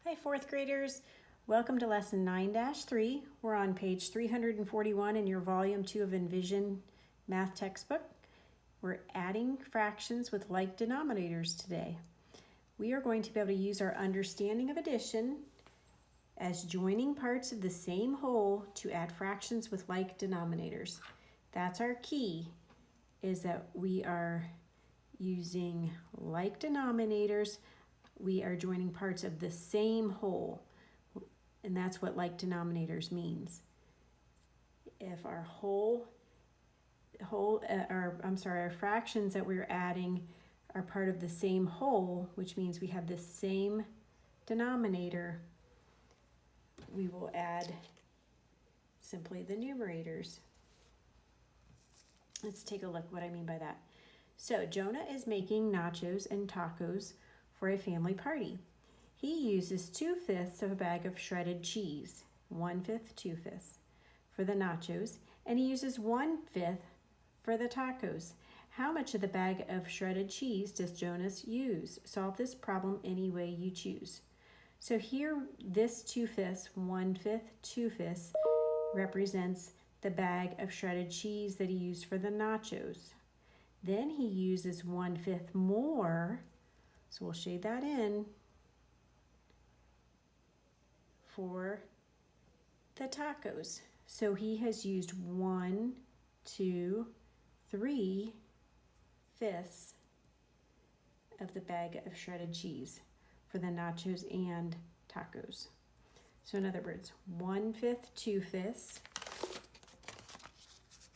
Hi, fourth graders. Welcome to lesson 9-3. We're on page 341 in your volume 2 of Envision math textbook. We're adding fractions with like denominators today. We are going to be able to use our understanding of addition as joining parts of the same whole to add fractions with like denominators. That's our key, is that we are using like denominators. We are joining parts of the same whole, and that's what like denominators means. If our our fractions that we're adding are part of the same whole, which means we have the same denominator, we will add simply the numerators. Let's take a look what I mean by that. So Jonah is making nachos and tacos for a family party. He uses 2/5 of a bag of shredded cheese, 1/5, 2/5 for the nachos, and he uses 1/5 for the tacos. How much of the bag of shredded cheese does Jonas use? Solve this problem any way you choose. So here, this 2/5, 1/5, 2/5 represents the bag of shredded cheese that he used for the nachos. Then he uses 1/5 more, so we'll shade that in, for the tacos. So he has used 1, 2, 3/5 of the bag of shredded cheese for the nachos and tacos. So in other words, 1/5, 2/5,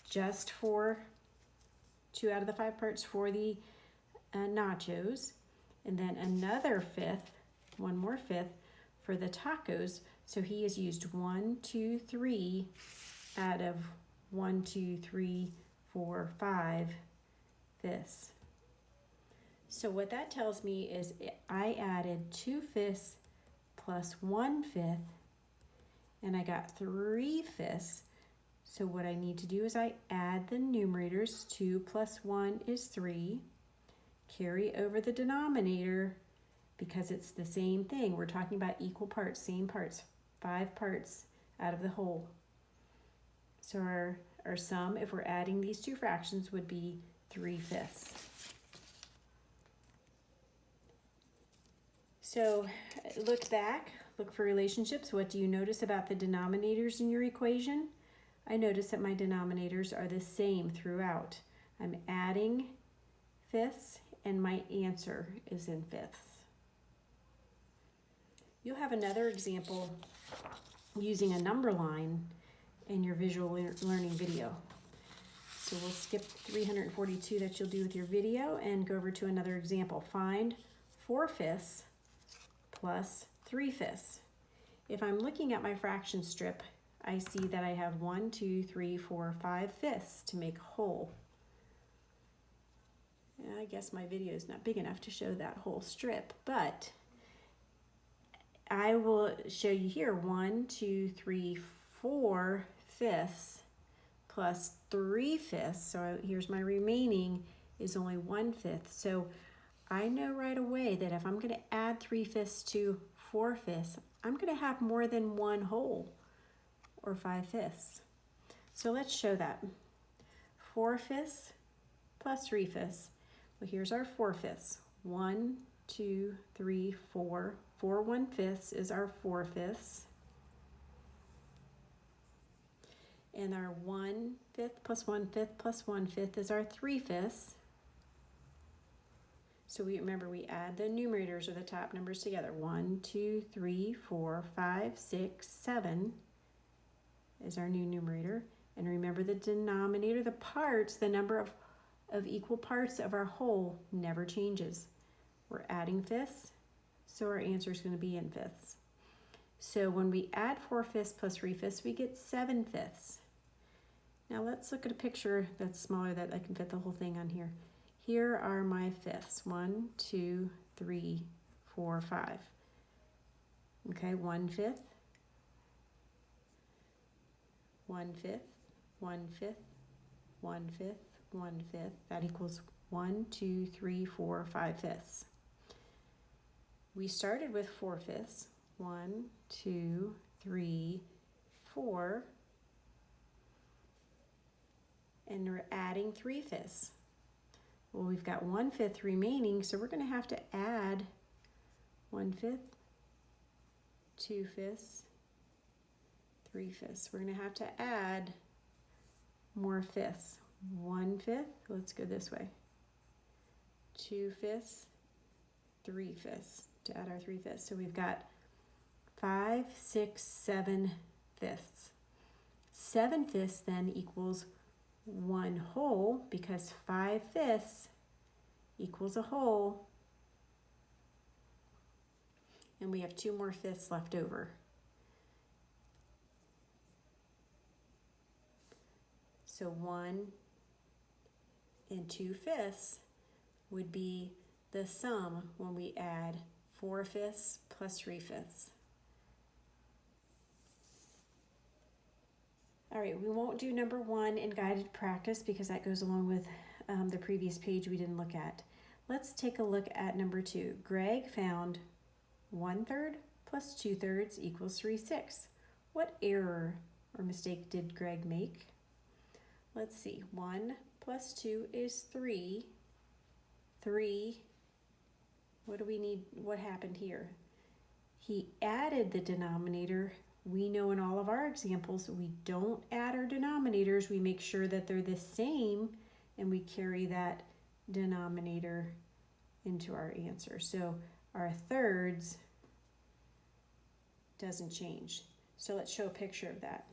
just for 2 out of the 5 parts for the nachos, and then another 1/5, one more 1/5 for the tacos. So he has used 1, 2, 3 out of 1, 2, 3, 4, 5 fifths. So what that tells me is I added 2/5 plus 1/5, and I got 3/5. So what I need to do is I add the numerators. 2 plus 1 is 3. Carry over the denominator because it's the same thing. We're talking about equal parts, same parts, 5 parts out of the whole. So our sum, if we're adding these two fractions, would be 3/5. So look back, look for relationships. What do you notice about the denominators in your equation? I notice that my denominators are the same throughout. I'm adding fifths, and my answer is in fifths. You'll have another example using a number line in your visual learning video. So we'll skip 342 that you'll do with your video and go over to another example. Find 4/5 plus 3/5. If I'm looking at my fraction strip, I see that I have 1, 2, 3, 4, 5 fifths to make whole. I guess my video is not big enough to show that whole strip, but I will show you here 1, 2, 3, 4 fifths plus 3/5. So here's my remaining is only 1/5. So I know right away that if I'm going to add 3/5 to 4/5, I'm going to have more than one whole, or 5/5. So let's show that. 4/5 plus 3/5. Well, here's our 4/5. 1, 2, 3, 4. 4 1/5 is our 4/5. And our 1/5 plus 1/5 plus 1/5 is our 3/5. So we add the numerators or the top numbers together. 1, 2, 3, 4, 5, 6, 7 is our new numerator. And remember the denominator, the parts, the number of equal parts of our whole never changes. We're adding fifths, so our answer is going to be in fifths. So when we add 4/5 plus 3/5, we get 7/5. Now let's look at a picture that's smaller that I can fit the whole thing on here. Here are my fifths. 1, 2, 3, 4, 5. Okay, 1/5, 1/5, 1/5, 1/5, 1/5. That equals 1, 2, 3, 4, 5 fifths. We started with 4/5. 1, 2, 3, 4, and we're adding 3/5. Well, we've got 1/5 remaining, so we're going to have to add 1/5, 2/5, 3/5. We're going to have to add more fifths. 1/5, let's go this way. 2/5, 3/5 to add our 3/5. So we've got 5, 6, 7/5. 7/5 then equals 1 whole, because 5/5 equals a whole, and we have 2 more fifths left over. So 1 and 2/5 would be the sum when we add 4/5 plus 3/5. All right, we won't do number 1 in guided practice because that goes along with the previous page we didn't look at. Let's take a look at number 2. Greg found 1/3 plus 2/3 equals 3/6. What error or mistake did Greg make? Let's see, 1 plus 2 is 3. 3, what do we need? What happened here? He added the denominator. We know in all of our examples, we don't add our denominators. We make sure that they're the same, and we carry that denominator into our answer. So our thirds doesn't change. So let's show a picture of that.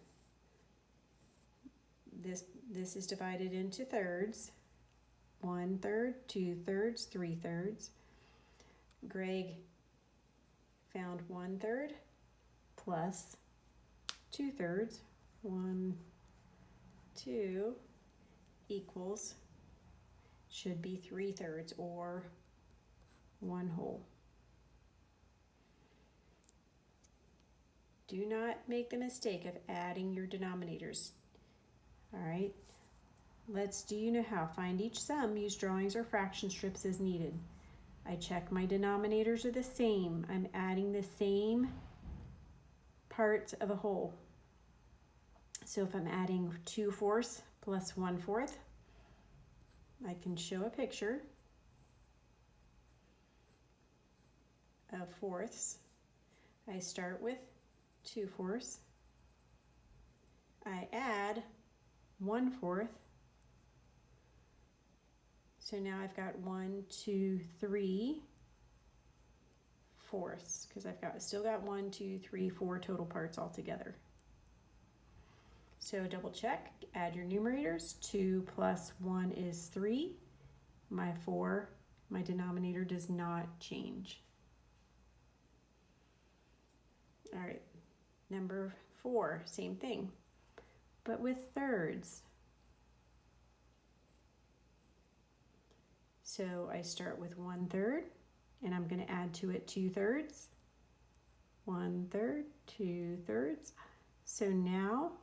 This is divided into thirds. 1/3, 2/3, 3/3. Greg found 1/3 plus 2/3, 1, 2, equals, should be 3/3 or 1 whole. Do not make the mistake of adding your denominators. All right, do you know how? Find each sum, use drawings or fraction strips as needed. I check my denominators are the same. I'm adding the same parts of a whole. So if I'm adding 2/4 plus 1/4, I can show a picture of fourths. I start with 2/4. I add 1/4. So now I've got 1, 2, 3 fourths, because I've still got 1, 2, 3, 4 total parts altogether. So double check, add your numerators. 2 plus 1 is 3. My denominator does not change. All right, number 4, same thing, but with thirds. So I start with 1/3, and I'm going to add to it 2/3. 1/3, 2/3. So now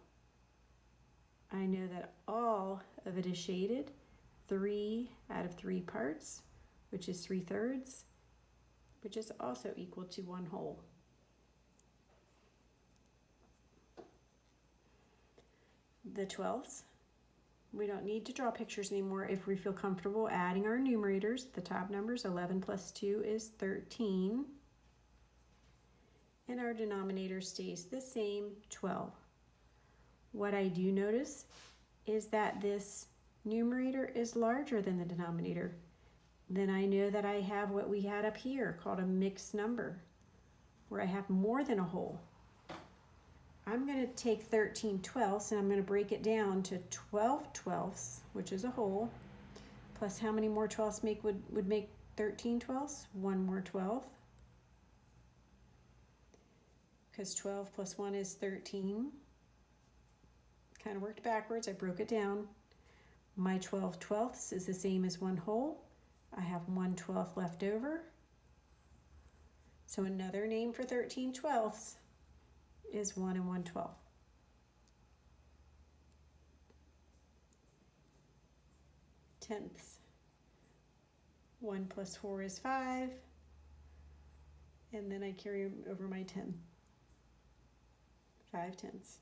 I know that all of it is shaded. 3 out of 3 parts, which is 3/3, which is also equal to 1 whole. The 12ths. We don't need to draw pictures anymore if we feel comfortable adding our numerators. The top numbers, 11 plus 2 is 13. And our denominator stays the same, 12. What I do notice is that this numerator is larger than the denominator. Then I know that I have what we had up here called a mixed number, where I have more than a whole. I'm going to take 13/12 and I'm going to break it down to 12/12, which is a whole, plus how many more 12ths would make 13/12? 1 more 12. Because 12 plus 1 is 13. Kind of worked backwards, I broke it down. My 12/12 is the same as 1 whole. I have 1/12 left over. So another name for 13/12 is 1 and 1/12. Tenths. 1 plus 4 is 5. and then I carry over my 10. 5 tenths.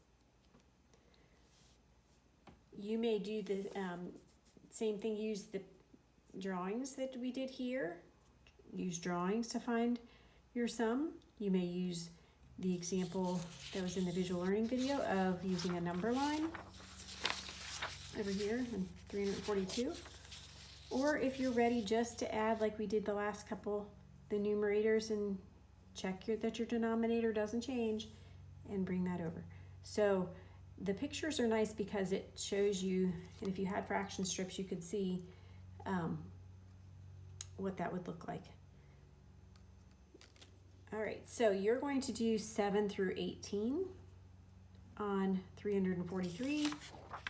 You may do the same thing, use the drawings that we did here. Use drawings to find your sum. You may use the example that was in the visual learning video of using a number line over here in 342. Or if you're ready just to add, like we did the last couple, the numerators, and check that your denominator doesn't change, and bring that over. So the pictures are nice because it shows you, and if you had fraction strips, you could see what that would look like. All right, so you're going to do 7 through 18 on 343,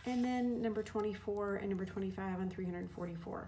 and then number 24 and number 25 on 344.